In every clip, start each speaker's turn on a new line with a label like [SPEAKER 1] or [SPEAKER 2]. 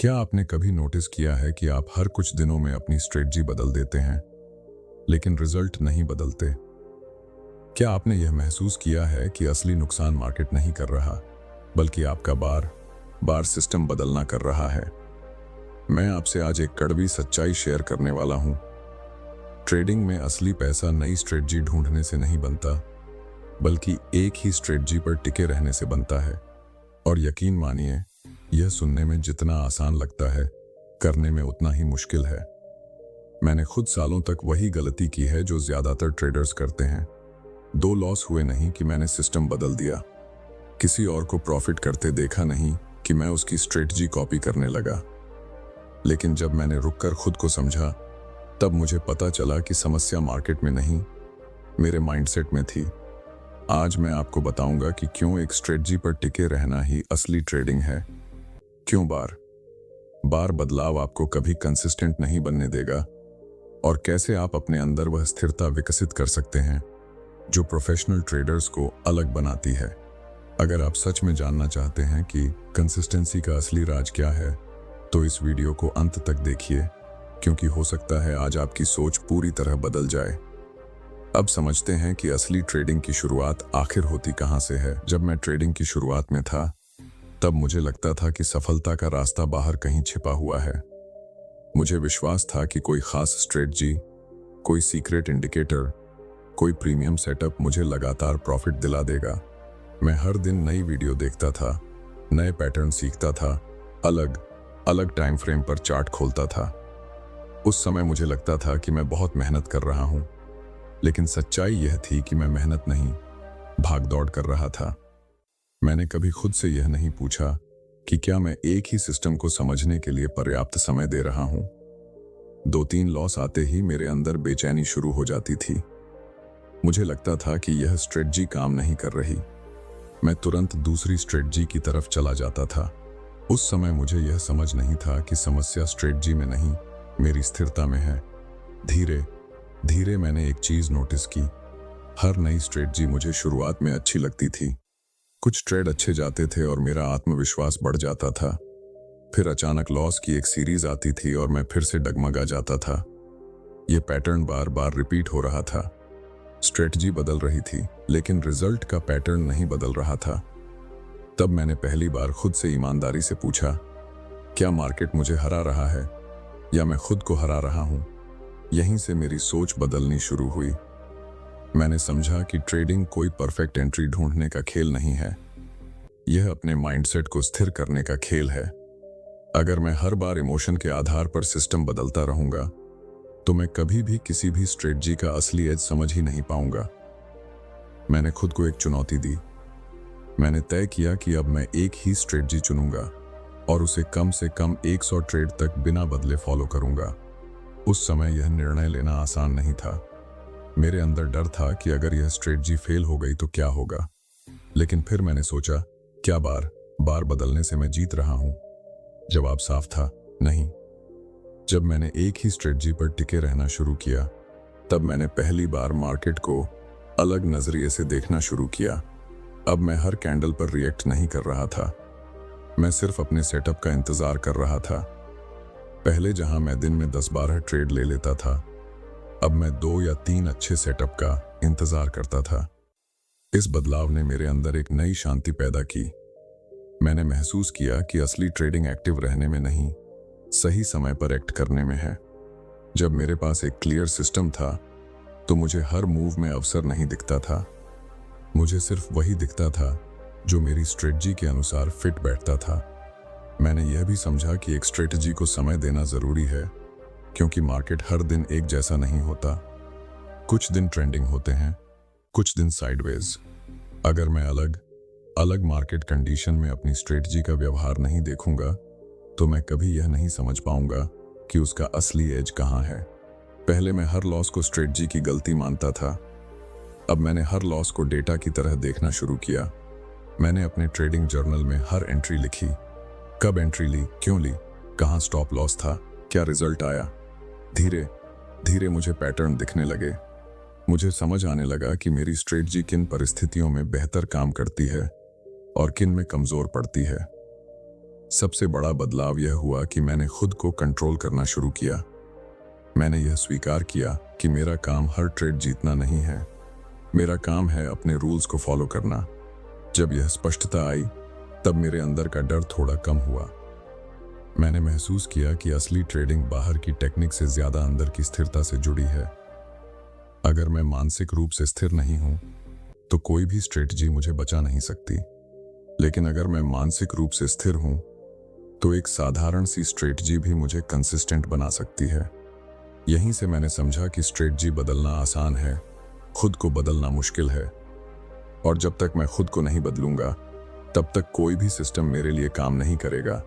[SPEAKER 1] क्या आपने कभी नोटिस किया है कि आप हर कुछ दिनों में अपनी स्ट्रेटजी बदल देते हैं, लेकिन रिजल्ट नहीं बदलते? क्या आपने यह महसूस किया है कि असली नुकसान मार्केट नहीं कर रहा, बल्कि आपका बार बार सिस्टम बदलना कर रहा है? मैं आपसे आज एक कड़वी सच्चाई शेयर करने वाला हूं। ट्रेडिंग में असली पैसा नई स्ट्रेटजी ढूंढने से नहीं बनता, बल्कि एक ही स्ट्रेटजी पर टिके रहने से बनता है। और यकीन मानिए, यह सुनने में जितना आसान लगता है, करने में उतना ही मुश्किल है। मैंने खुद सालों तक वही गलती की है जो ज्यादातर ट्रेडर्स करते हैं। 2 लॉस हुए नहीं कि मैंने सिस्टम बदल दिया, किसी और को प्रॉफिट करते देखा नहीं कि मैं उसकी स्ट्रेटजी कॉपी करने लगा। लेकिन जब मैंने रुककर खुद को समझा, तब मुझे पता चला कि समस्या मार्केट में नहीं, मेरे माइंडसेट में थी। आज मैं आपको बताऊंगा कि क्यों एक स्ट्रेटजी पर टिके रहना ही असली ट्रेडिंग है, क्यों बार बार बदलाव आपको कभी कंसिस्टेंट नहीं बनने देगा, और कैसे आप अपने अंदर वह स्थिरता विकसित कर सकते हैं जो प्रोफेशनल ट्रेडर्स को अलग बनाती है। अगर आप सच में जानना चाहते हैं कि कंसिस्टेंसी का असली राज क्या है, तो इस वीडियो को अंत तक देखिए, क्योंकि हो सकता है आज आपकी सोच पूरी तरह बदल जाए। अब समझते हैं कि असली ट्रेडिंग की शुरुआत आखिर होती कहां से है। जब मैं ट्रेडिंग की शुरुआत में था, तब मुझे लगता था कि सफलता का रास्ता बाहर कहीं छिपा हुआ है। मुझे विश्वास था कि कोई खास स्ट्रेटजी, कोई सीक्रेट इंडिकेटर, कोई प्रीमियम सेटअप मुझे लगातार प्रॉफिट दिला देगा। मैं हर दिन नई वीडियो देखता था, नए पैटर्न सीखता था, अलग अलग टाइम फ्रेम पर चार्ट खोलता था। उस समय मुझे लगता था कि मैं बहुत मेहनत कर रहा हूं, लेकिन सच्चाई यह थी कि मैं मेहनत नहीं, भाग दौड़ कर रहा था। मैंने कभी खुद से यह नहीं पूछा कि क्या मैं एक ही सिस्टम को समझने के लिए पर्याप्त समय दे रहा हूं। 2-3 लॉस आते ही मेरे अंदर बेचैनी शुरू हो जाती थी। मुझे लगता था कि यह स्ट्रेटजी काम नहीं कर रही। मैं तुरंत दूसरी स्ट्रेटजी की तरफ चला जाता था। उस समय मुझे यह समझ नहीं था कि समस्या स्ट्रेटजी में नहीं, मेरी स्थिरता में है। धीरे धीरे मैंने एक चीज नोटिस की। हर नई स्ट्रेटजी मुझे शुरुआत में अच्छी लगती थी। कुछ ट्रेड अच्छे जाते थे और मेरा आत्मविश्वास बढ़ जाता था। फिर अचानक लॉस की एक सीरीज आती थी और मैं फिर से डगमगा जाता था। यह पैटर्न बार बार रिपीट हो रहा था। स्ट्रेटजी बदल रही थी, लेकिन रिजल्ट का पैटर्न नहीं बदल रहा था। तब मैंने पहली बार खुद से ईमानदारी से पूछा, क्या मार्केट मुझे हरा रहा है या मैं खुद को हरा रहा हूं? यहीं से मेरी सोच बदलनी शुरू हुई। मैंने समझा कि ट्रेडिंग कोई परफेक्ट एंट्री ढूंढने का खेल नहीं है, यह अपने माइंडसेट को स्थिर करने का खेल है। अगर मैं हर बार इमोशन के आधार पर सिस्टम बदलता रहूंगा, तो मैं कभी भी किसी भी स्ट्रेटजी का असली एज समझ ही नहीं पाऊंगा। मैंने खुद को एक चुनौती दी। मैंने तय किया कि अब मैं एक ही स्ट्रेटजी चुनूंगा और उसे कम से कम 100 ट्रेड तक बिना बदले फॉलो करूंगा। उस समय यह निर्णय लेना आसान नहीं था। मेरे अंदर डर था कि अगर यह स्ट्रेटजी फेल हो गई तो क्या होगा। लेकिन फिर मैंने सोचा, क्या बार बार बदलने से मैं जीत रहा हूं? जवाब साफ था, नहीं। जब मैंने एक ही स्ट्रेटजी पर टिके रहना शुरू किया, तब मैंने पहली बार मार्केट को अलग नजरिए से देखना शुरू किया। अब मैं हर कैंडल पर रिएक्ट नहीं कर रहा था, मैं सिर्फ अपने सेटअप का इंतजार कर रहा था। पहले जहां मैं दिन में 10-12 ट्रेड ले लेता था, अब मैं 2 या 3 अच्छे सेटअप का इंतजार करता था। इस बदलाव ने मेरे अंदर एक नई शांति पैदा की। मैंने महसूस किया कि असली ट्रेडिंग एक्टिव रहने में नहीं, सही समय पर एक्ट करने में है। जब मेरे पास एक क्लियर सिस्टम था, तो मुझे हर मूव में अवसर नहीं दिखता था। मुझे सिर्फ वही दिखता था जो मेरी स्ट्रेटजी के अनुसार फिट बैठता था। मैंने यह भी समझा कि एक स्ट्रेटजी को समय देना जरूरी है, क्योंकि मार्केट हर दिन एक जैसा नहीं होता। कुछ दिन ट्रेंडिंग होते हैं, कुछ दिन साइडवेज। अगर मैं अलग अलग मार्केट कंडीशन में अपनी स्ट्रेटजी का व्यवहार नहीं देखूंगा, तो मैं कभी यह नहीं समझ पाऊंगा कि उसका असली एज कहां है। पहले मैं हर लॉस को स्ट्रेटजी की गलती मानता था। अब मैंने हर लॉस को डेटा की तरह देखना शुरू किया। मैंने अपने ट्रेडिंग जर्नल में हर एंट्री लिखी, कब एंट्री ली, क्यों ली, कहां स्टॉप लॉस था, क्या रिजल्ट आया। धीरे धीरे मुझे पैटर्न दिखने लगे। मुझे समझ आने लगा कि मेरी स्ट्रेटजी किन परिस्थितियों में बेहतर काम करती है और किन में कमजोर पड़ती है। सबसे बड़ा बदलाव यह हुआ कि मैंने खुद को कंट्रोल करना शुरू किया। मैंने यह स्वीकार किया कि मेरा काम हर ट्रेड जीतना नहीं है, मेरा काम है अपने रूल्स को फॉलो करना। जब यह स्पष्टता आई, तब मेरे अंदर का डर थोड़ा कम हुआ। मैंने महसूस किया कि असली ट्रेडिंग बाहर की टेक्निक से ज्यादा अंदर की स्थिरता से जुड़ी है। अगर मैं मानसिक रूप से स्थिर नहीं हूं, तो कोई भी स्ट्रेटजी मुझे बचा नहीं सकती। लेकिन अगर मैं मानसिक रूप से स्थिर हूं, तो एक साधारण सी स्ट्रेटजी भी मुझे कंसिस्टेंट बना सकती है। यहीं से मैंने समझा कि स्ट्रेटजी बदलना आसान है, खुद को बदलना मुश्किल है। और जब तक मैं खुद को नहीं बदलूंगा, तब तक कोई भी सिस्टम मेरे लिए काम नहीं करेगा।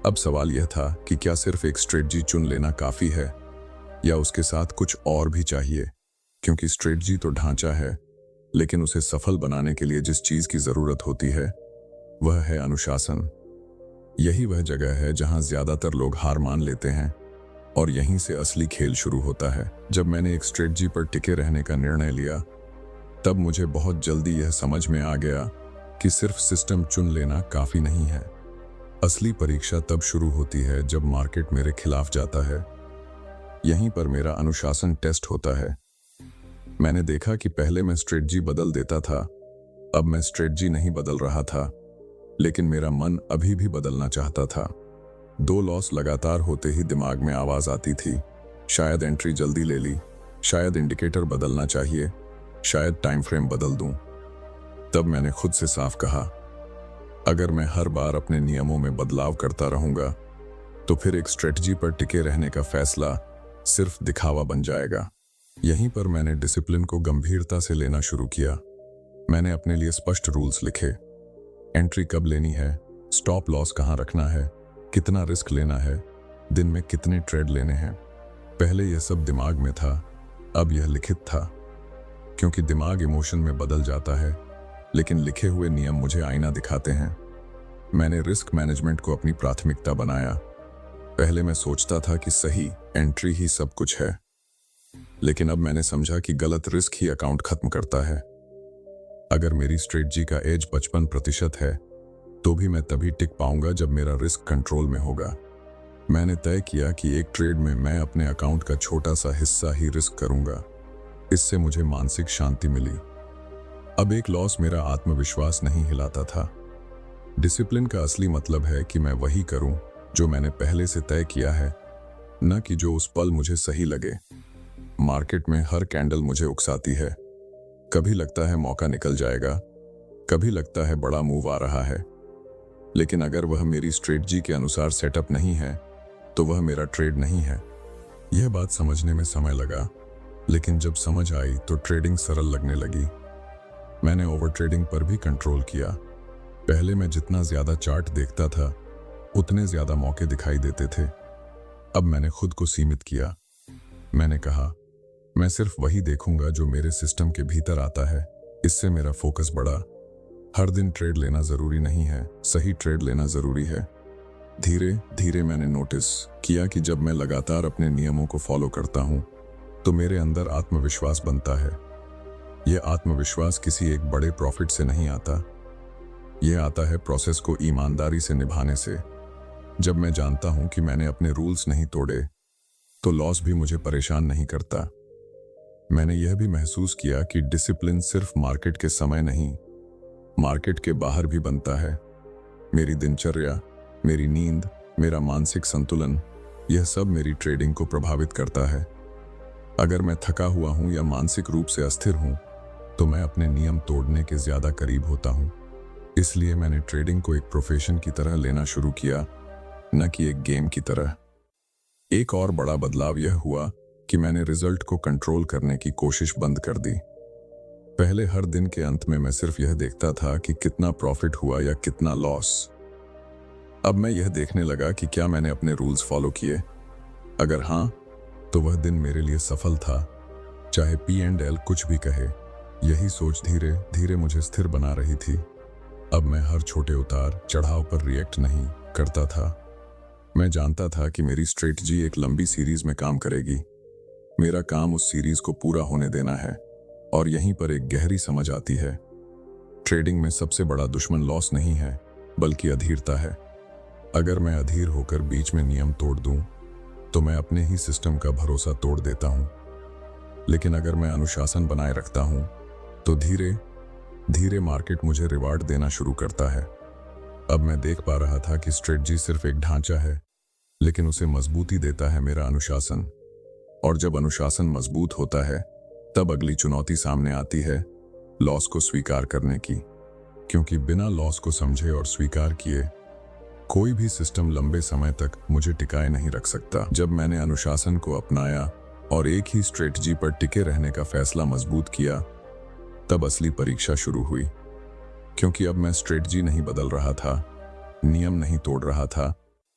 [SPEAKER 1] अब सवाल यह था कि क्या सिर्फ एक स्ट्रेटजी चुन लेना काफी है, या उसके साथ कुछ और भी चाहिए। क्योंकि स्ट्रेटजी तो ढांचा है, लेकिन उसे सफल बनाने के लिए जिस चीज की जरूरत होती है, वह है अनुशासन। यही वह जगह है जहां ज्यादातर लोग हार मान लेते हैं, और यहीं से असली खेल शुरू होता है। जब मैंने एक स्ट्रेटजी पर टिके रहने का निर्णय लिया, तब मुझे बहुत जल्दी यह समझ में आ गया कि सिर्फ सिस्टम चुन लेना काफी नहीं है। असली परीक्षा तब शुरू होती है जब मार्केट मेरे खिलाफ जाता है। यहीं पर मेरा अनुशासन टेस्ट होता है। मैंने देखा कि पहले मैं स्ट्रेटजी बदल देता था, अब मैं स्ट्रेटजी नहीं बदल रहा था, लेकिन मेरा मन अभी भी बदलना चाहता था। 2 लॉस लगातार होते ही दिमाग में आवाज आती थी, शायद एंट्री जल्दी ले ली, शायद इंडिकेटर बदलना चाहिए, शायद टाइम फ्रेम बदल दूं। तब मैंने खुद से साफ कहा, अगर मैं हर बार अपने नियमों में बदलाव करता रहूंगा, तो फिर एक स्ट्रेटजी पर टिके रहने का फैसला सिर्फ दिखावा बन जाएगा। यहीं पर मैंने डिसिप्लिन को गंभीरता से लेना शुरू किया। मैंने अपने लिए स्पष्ट रूल्स लिखे, एंट्री कब लेनी है, स्टॉप लॉस कहां रखना है, कितना रिस्क लेना है, दिन में कितने ट्रेड लेने हैं। पहले यह सब दिमाग में था, अब यह लिखित था। क्योंकि दिमाग इमोशन में बदल जाता है, लेकिन लिखे हुए नियम मुझे आईना दिखाते हैं। मैंने रिस्क मैनेजमेंट को अपनी प्राथमिकता बनाया। पहले मैं सोचता था कि सही एंट्री ही सब कुछ है, लेकिन अब मैंने समझा कि गलत रिस्क ही अकाउंट खत्म करता है। अगर मेरी स्ट्रेटजी का एज 55% है, तो भी मैं तभी टिक पाऊंगा जब मेरा रिस्क कंट्रोल में होगा। मैंने तय किया कि एक ट्रेड में मैं अपने अकाउंट का छोटा सा हिस्सा ही रिस्क करूंगा। इससे मुझे मानसिक शांति मिली। अब एक लॉस मेरा आत्मविश्वास नहीं हिलाता था। डिसिप्लिन का असली मतलब है कि मैं वही करूं जो मैंने पहले से तय किया है, न कि जो उस पल मुझे सही लगे। मार्केट में हर कैंडल मुझे उकसाती है। कभी लगता है मौका निकल जाएगा, कभी लगता है बड़ा मूव आ रहा है। लेकिन अगर वह मेरी स्ट्रेटजी के अनुसार सेटअप नहीं है, तो वह मेरा ट्रेड नहीं है। यह बात समझने में समय लगा, लेकिन जब समझ आई तो ट्रेडिंग सरल लगने लगी। मैंने ओवर ट्रेडिंग पर भी कंट्रोल किया। पहले मैं जितना ज्यादा चार्ट देखता था, उतने ज्यादा मौके दिखाई देते थे। अब मैंने खुद को सीमित किया। मैंने कहा, मैं सिर्फ वही देखूंगा जो मेरे सिस्टम के भीतर आता है। इससे मेरा फोकस बढ़ा। हर दिन ट्रेड लेना जरूरी नहीं है, सही ट्रेड लेना जरूरी है। धीरे धीरे मैंने नोटिस किया कि जब मैं लगातार अपने नियमों को फॉलो करता हूं, तो मेरे अंदर आत्मविश्वास बनता है। यह आत्मविश्वास किसी एक बड़े प्रॉफिट से नहीं आता, यह आता है प्रोसेस को ईमानदारी से निभाने से। जब मैं जानता हूं कि मैंने अपने रूल्स नहीं तोड़े, तो लॉस भी मुझे परेशान नहीं करता। मैंने यह भी महसूस किया कि डिसिप्लिन सिर्फ मार्केट के समय नहीं, मार्केट के बाहर भी बनता है। मेरी दिनचर्या, मेरी नींद, मेरा मानसिक संतुलन, यह सब मेरी ट्रेडिंग को प्रभावित करता है। अगर मैं थका हुआ हूं या मानसिक रूप से अस्थिर हूं, तो मैं अपने नियम तोड़ने के ज्यादा करीब होता हूं। इसलिए मैंने ट्रेडिंग को एक प्रोफेशन की तरह लेना शुरू किया, न कि एक गेम की तरह। एक और बड़ा बदलाव यह हुआ कि मैंने रिजल्ट को कंट्रोल करने की कोशिश बंद कर दी। पहले हर दिन के अंत में मैं सिर्फ यह देखता था कि कितना प्रॉफिट हुआ या कितना लॉस। अब मैं यह देखने लगा कि क्या मैंने अपने रूल्स फॉलो किए। अगर हाँ, तो वह दिन मेरे लिए सफल था, चाहे P&L कुछ भी कहे। यही सोच धीरे धीरे मुझे स्थिर बना रही थी। अब मैं हर छोटे उतार चढ़ाव पर रिएक्ट नहीं करता था। मैं जानता था कि मेरी स्ट्रेटजी एक लंबी सीरीज में काम करेगी। मेरा काम उस सीरीज को पूरा होने देना है। और यहीं पर एक गहरी समझ आती है, ट्रेडिंग में सबसे बड़ा दुश्मन लॉस नहीं है, बल्कि अधीरता है। अगर मैं अधीर होकर बीच में नियम तोड़ दूं, तो मैं अपने ही सिस्टम का भरोसा तोड़ देता हूं। लेकिन अगर मैं अनुशासन बनाए रखता हूं, तो धीरे धीरे मार्केट मुझे रिवार्ड देना शुरू करता है। अब मैं देख पा रहा था कि स्ट्रेटजी सिर्फ एक ढांचा है, लेकिन उसे मजबूती देता है मेरा अनुशासन। और जब अनुशासन मजबूत होता है, तब अगली चुनौती सामने आती है, लॉस को स्वीकार करने की। क्योंकि बिना लॉस को समझे और स्वीकार किए कोई भी सिस्टम लंबे समय तक मुझे टिकाए नहीं रख सकता। जब मैंने अनुशासन को अपनाया और एक ही स्ट्रेटजी पर टिके रहने का फैसला मजबूत किया, तब असली परीक्षा शुरू हुई। क्योंकि अब मैं स्ट्रेटजी नहीं बदल रहा था, नियम नहीं तोड़ रहा था,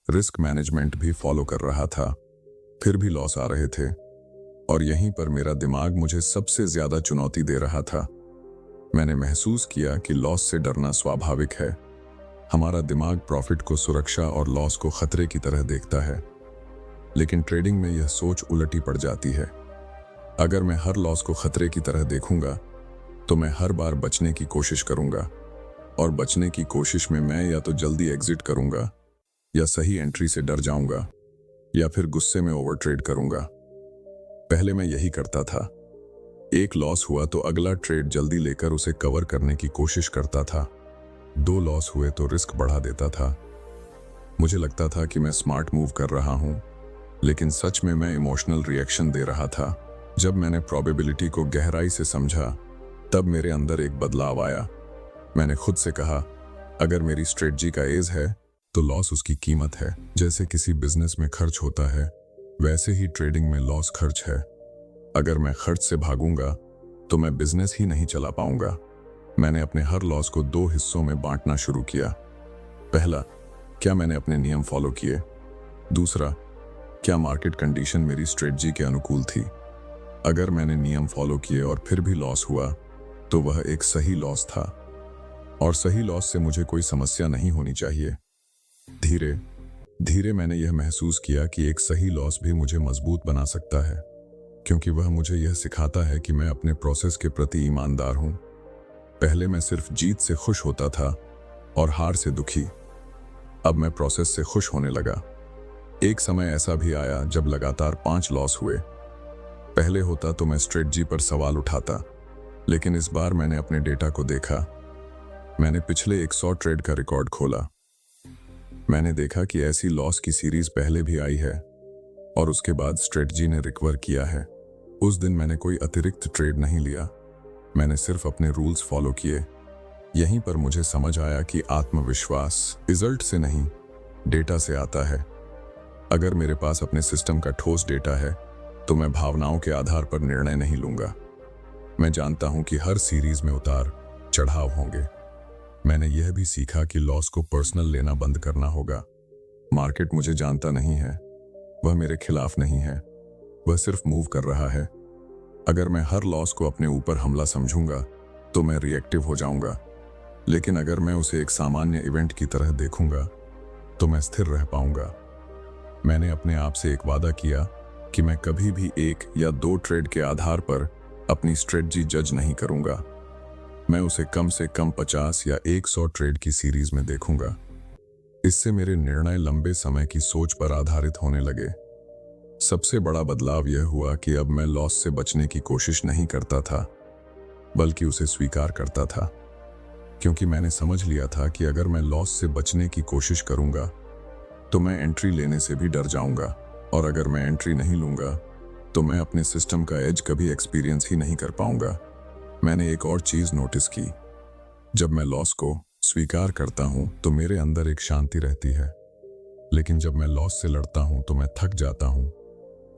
[SPEAKER 1] रिस्क मैनेजमेंट भी फॉलो कर रहा था, फिर भी लॉस आ रहे थे। और यहीं पर मेरा दिमाग मुझे सबसे ज्यादा चुनौती दे रहा था। मैंने महसूस किया कि लॉस से डरना स्वाभाविक है। हमारा दिमाग प्रॉफिट को सुरक्षा और लॉस को खतरे की तरह देखता है। लेकिन ट्रेडिंग में यह सोच उलटी पड़ जाती है। अगर मैं हर लॉस को खतरे की तरह देखूंगा, तो मैं हर बार बचने की कोशिश करूंगा। और बचने की कोशिश में मैं या तो जल्दी एग्जिट करूंगा, या सही एंट्री से डर जाऊंगा, या फिर गुस्से में ओवर ट्रेड करूंगा। पहले मैं यही करता था। एक लॉस हुआ तो अगला ट्रेड जल्दी लेकर उसे कवर करने की कोशिश करता था। 2 लॉस हुए तो रिस्क बढ़ा देता था। मुझे लगता था कि मैं स्मार्ट मूव कर रहा हूं, लेकिन सच में मैं इमोशनल रिएक्शन दे रहा था। जब मैंने प्रोबेबिलिटी को गहराई से समझा, तब मेरे अंदर एक बदलाव आया। मैंने खुद से कहा, अगर मेरी स्ट्रेटजी का एज है, तो लॉस उसकी कीमत है। जैसे किसी बिजनेस में खर्च होता है, वैसे ही ट्रेडिंग में लॉस खर्च है। अगर मैं खर्च से भागूंगा, तो मैं बिजनेस ही नहीं चला पाऊंगा। मैंने अपने हर लॉस को 2 हिस्सों में बांटना शुरू किया। पहला, क्या मैंने अपने नियम फॉलो किए? दूसरा, क्या मार्केट कंडीशन मेरी स्ट्रेटजी के अनुकूल थी? अगर मैंने नियम फॉलो किए और फिर भी लॉस हुआ, तो वह एक सही लॉस था। और सही लॉस से मुझे कोई समस्या नहीं होनी चाहिए। धीरे धीरे मैंने यह महसूस किया कि एक सही लॉस भी मुझे मजबूत बना सकता है, क्योंकि वह मुझे यह सिखाता है कि मैं अपने प्रोसेस के प्रति ईमानदार हूं। पहले मैं सिर्फ जीत से खुश होता था और हार से दुखी। अब मैं प्रोसेस से खुश होने लगा। एक समय ऐसा भी आया जब लगातार 5 लॉस हुए। पहले होता तो मैं स्ट्रेटजी पर सवाल उठाता, लेकिन इस बार मैंने अपने डेटा को देखा। मैंने पिछले 100 ट्रेड का रिकॉर्ड खोला। मैंने देखा कि ऐसी लॉस की सीरीज पहले भी आई है, और उसके बाद स्ट्रेटजी ने रिकवर किया है। उस दिन मैंने कोई अतिरिक्त ट्रेड नहीं लिया, मैंने सिर्फ अपने रूल्स फॉलो किए। यहीं पर मुझे समझ आया कि आत्मविश्वास रिजल्ट से नहीं, डेटा से आता है। अगर मेरे पास अपने सिस्टम का ठोस डेटा है, तो मैं भावनाओं के आधार पर निर्णय नहीं लूंगा। मैं जानता हूं कि हर सीरीज में उतार चढ़ाव होंगे। मैंने यह भी सीखा कि लॉस को पर्सनल लेना बंद करना होगा। मार्केट मुझे जानता नहीं है, वह मेरे खिलाफ नहीं है, वह सिर्फ मूव कर रहा है। अगर मैं हर लॉस को अपने ऊपर हमला समझूंगा, तो मैं रिएक्टिव हो जाऊंगा। लेकिन अगर मैं उसे एक सामान्य इवेंट की तरह देखूंगा, तो मैं स्थिर रह पाऊंगा। मैंने अपने आप से एक वादा किया कि मैं कभी भी 1 या 2 ट्रेड के आधार पर अपनी स्ट्रेटजी जज नहीं करूंगा। मैं उसे कम से कम 50 या 100 ट्रेड की सीरीज में देखूंगा। इससे मेरे निर्णय लंबे समय की सोच पर आधारित होने लगे। सबसे बड़ा बदलाव यह हुआ कि अब मैं लॉस से बचने की कोशिश नहीं करता था, बल्कि उसे स्वीकार करता था। क्योंकि मैंने समझ लिया था कि अगर मैं लॉस से बचने की कोशिश करूंगा, तो मैं एंट्री लेने से भी डर जाऊंगा, और अगर मैं एंट्री नहीं लूंगा, तो मैं अपने सिस्टम का एज कभी एक्सपीरियंस ही नहीं कर पाऊंगा। मैंने एक और चीज नोटिस की। जब मैं लॉस को स्वीकार करता हूं, तो मेरे अंदर एक शांति रहती है। लेकिन जब मैं लॉस से लड़ता हूं, तो मैं थक जाता हूं।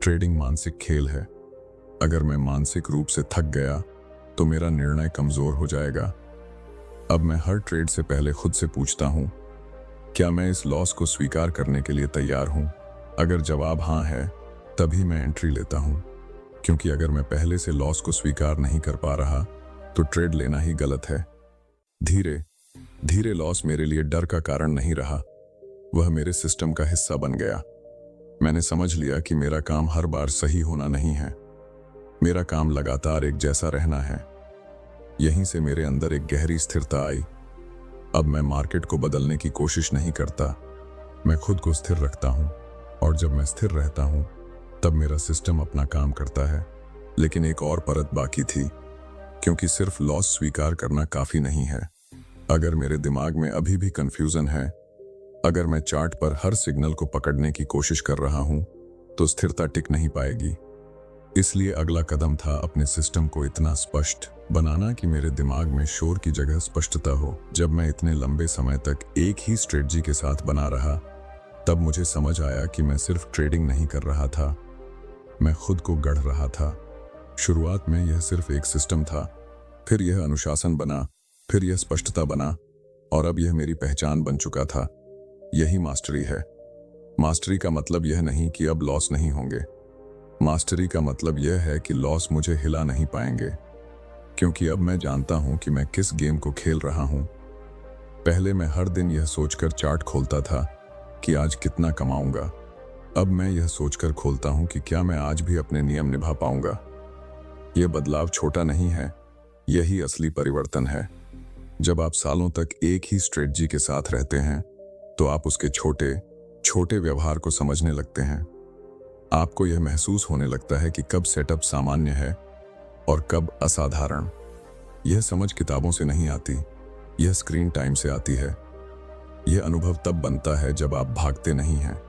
[SPEAKER 1] ट्रेडिंग मानसिक खेल है। अगर मैं मानसिक रूप से थक गया, तो मेरा निर्णय कमजोर हो जाएगा। अब मैं हर ट्रेड से पहले खुद से पूछता हूं, क्या मैं इस लॉस को स्वीकार करने के लिए तैयार हूं? अगर जवाब हाँ है, तभी मैं एंट्री लेता हूं। क्योंकि अगर मैं पहले से लॉस को स्वीकार नहीं कर पा रहा, तो ट्रेड लेना ही गलत है। धीरे धीरे लॉस मेरे लिए डर का कारण नहीं रहा, वह मेरे सिस्टम का हिस्सा बन गया। मैंने समझ लिया कि मेरा काम हर बार सही होना नहीं है, मेरा काम लगातार एक जैसा रहना है। यहीं से मेरे अंदर एक गहरी स्थिरता आई। अब मैं मार्केट को बदलने की कोशिश नहीं करता, मैं खुद को स्थिर रखता हूँ, और जब मैं स्थिर रहता हूँ तब मेरा सिस्टम अपना काम करता है। लेकिन एक और परत बाकी थी, क्योंकि सिर्फ लॉस स्वीकार करना काफी नहीं है। अगर मेरे दिमाग में अभी भी कंफ्यूजन है, अगर मैं चार्ट पर हर सिग्नल को पकड़ने की कोशिश कर रहा हूं, तो स्थिरता टिक नहीं पाएगी। इसलिए अगला कदम था अपने सिस्टम को इतना स्पष्ट बनाना कि मेरे दिमाग में शोर की जगह स्पष्टता हो। जब मैं इतने लंबे समय तक एक ही स्ट्रेटजी के साथ बना रहा, तब मुझे समझ आया कि मैं सिर्फ ट्रेडिंग नहीं कर रहा था, मैं खुद को गढ़ रहा था। शुरुआत में यह सिर्फ एक सिस्टम था, फिर यह अनुशासन बना, फिर यह स्पष्टता बना, और अब यह मेरी पहचान बन चुका था। यही मास्टरी है। मास्टरी का मतलब यह नहीं कि अब लॉस नहीं होंगे। मास्टरी का मतलब यह है कि लॉस मुझे हिला नहीं पाएंगे, क्योंकि अब मैं जानता हूं कि मैं किस गेम को खेल रहा हूं। पहले मैं हर दिन यह सोचकर चार्ट खोलता था कि आज कितना कमाऊंगा। अब मैं यह सोचकर खोलता हूं कि क्या मैं आज भी अपने नियम निभा पाऊंगा। यह बदलाव छोटा नहीं है, यही असली परिवर्तन है। जब आप सालों तक एक ही स्ट्रेटजी के साथ रहते हैं, तो आप उसके छोटे छोटे व्यवहार को समझने लगते हैं। आपको यह महसूस होने लगता है कि कब सेटअप सामान्य है और कब असाधारण। यह समझ किताबों से नहीं आती, यह स्क्रीन टाइम से आती है। यह अनुभव तब बनता है जब आप भागते नहीं हैं।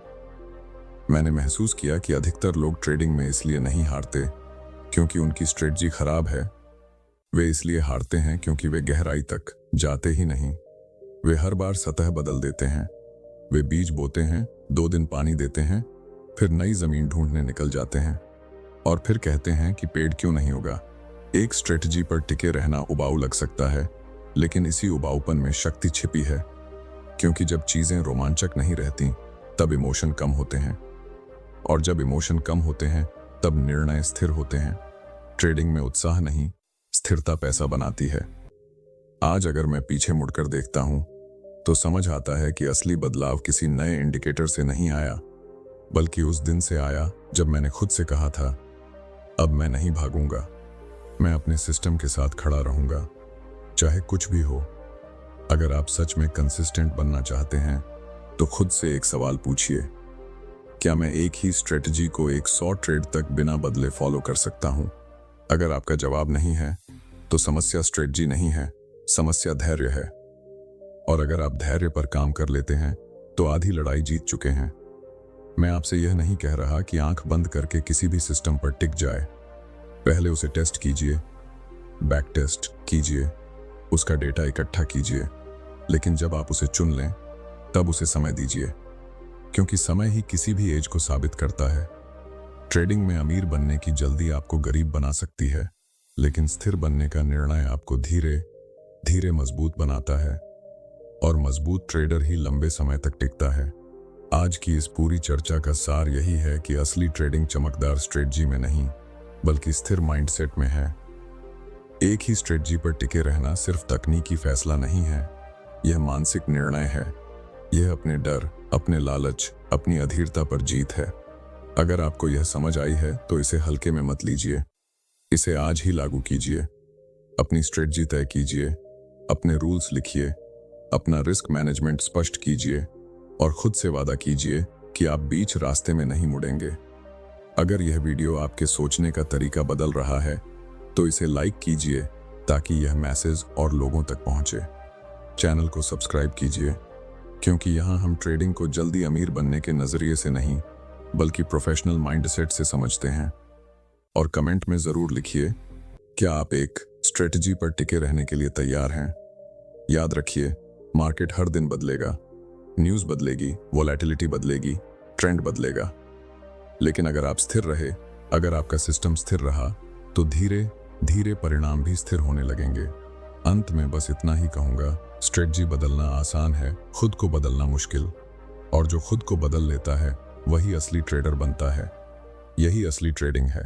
[SPEAKER 1] मैंने महसूस किया कि अधिकतर लोग ट्रेडिंग में इसलिए नहीं हारते क्योंकि उनकी स्ट्रेटजी खराब है। वे इसलिए हारते हैं क्योंकि वे गहराई तक जाते ही नहीं। वे हर बार सतह बदल देते हैं। वे बीज बोते हैं, 2 दिन पानी देते हैं, फिर नई जमीन ढूंढने निकल जाते हैं, और फिर कहते हैं कि पेड़ क्यों नहीं होगा। एक स्ट्रेटजी पर टिके रहना उबाऊ लग सकता है, लेकिन इसी उबाऊपन में शक्ति छिपी है। क्योंकि जब चीजें रोमांचक नहीं रहती, तब इमोशन कम होते हैं, और जब इमोशन कम होते हैं, तब निर्णय स्थिर होते हैं। ट्रेडिंग में उत्साह नहीं, स्थिरता पैसा बनाती है। आज अगर मैं पीछे मुड़कर देखता हूं, तो समझ आता है कि असली बदलाव किसी नए इंडिकेटर से नहीं आया, बल्कि उस दिन से आया जब मैंने खुद से कहा था, अब मैं नहीं भागूंगा, मैं अपने सिस्टम के साथ खड़ा रहूंगा, चाहे कुछ भी हो। अगर आप सच में कंसिस्टेंट बनना चाहते हैं, तो खुद से एक सवाल पूछिए, क्या मैं एक ही स्ट्रेटजी को 100 ट्रेड तक बिना बदले फॉलो कर सकता हूं? अगर आपका जवाब नहीं है, तो समस्या स्ट्रेटजी नहीं है, समस्या धैर्य है। और अगर आप धैर्य पर काम कर लेते हैं, तो आधी लड़ाई जीत चुके हैं। मैं आपसे यह नहीं कह रहा कि आंख बंद करके किसी भी सिस्टम पर टिक जाए। पहले उसे टेस्ट कीजिए, बैक टेस्ट कीजिए, उसका डेटा इकट्ठा कीजिए, लेकिन जब आप उसे चुन लें, तब उसे समय दीजिए, क्योंकि समय ही किसी भी एज को साबित करता है। ट्रेडिंग में अमीर बनने की जल्दी आपको गरीब बना सकती है, लेकिन स्थिर बनने का निर्णय आपको धीरे धीरे मजबूत बनाता है, और मजबूत ट्रेडर ही लंबे समय तक टिकता है। आज की इस पूरी चर्चा का सार यही है कि असली ट्रेडिंग चमकदार स्ट्रेटजी में नहीं, बल्कि स्थिर माइंडसेट में है। एक ही स्ट्रेटजी पर टिके रहना सिर्फ तकनीकी फैसला नहीं है, यह मानसिक निर्णय है। यह अपने डर, अपने लालच, अपनी अधीरता पर जीत है। अगर आपको यह समझ आई है, तो इसे हल्के में मत लीजिए। इसे आज ही लागू कीजिए। अपनी स्ट्रेटजी तय कीजिए, अपने रूल्स लिखिए, अपना रिस्क मैनेजमेंट स्पष्ट कीजिए, और खुद से वादा कीजिए कि आप बीच रास्ते में नहीं मुड़ेंगे। अगर यह वीडियो आपके सोचने का तरीका बदल रहा है, तो इसे लाइक कीजिए ताकि यह मैसेज और लोगों तक पहुंचे। चैनल को सब्सक्राइब कीजिए, क्योंकि यहाँ हम ट्रेडिंग को जल्दी अमीर बनने के नजरिए से नहीं, बल्कि प्रोफेशनल माइंडसेट से समझते हैं। और कमेंट में जरूर लिखिए, क्या आप एक स्ट्रेटजी पर टिके रहने के लिए तैयार हैं? याद रखिए, मार्केट हर दिन बदलेगा, न्यूज़ बदलेगी, वोलेटिलिटी बदलेगी, ट्रेंड बदलेगा, लेकिन अगर आप स्थिर रहे, अगर आपका सिस्टम स्थिर रहा, तो धीरे धीरे परिणाम भी स्थिर होने लगेंगे। अंत में बस इतना ही कहूंगा, स्ट्रेटजी बदलना आसान है, खुद को बदलना मुश्किल। और जो खुद को बदल लेता है, वही असली ट्रेडर बनता है। यही असली ट्रेडिंग है।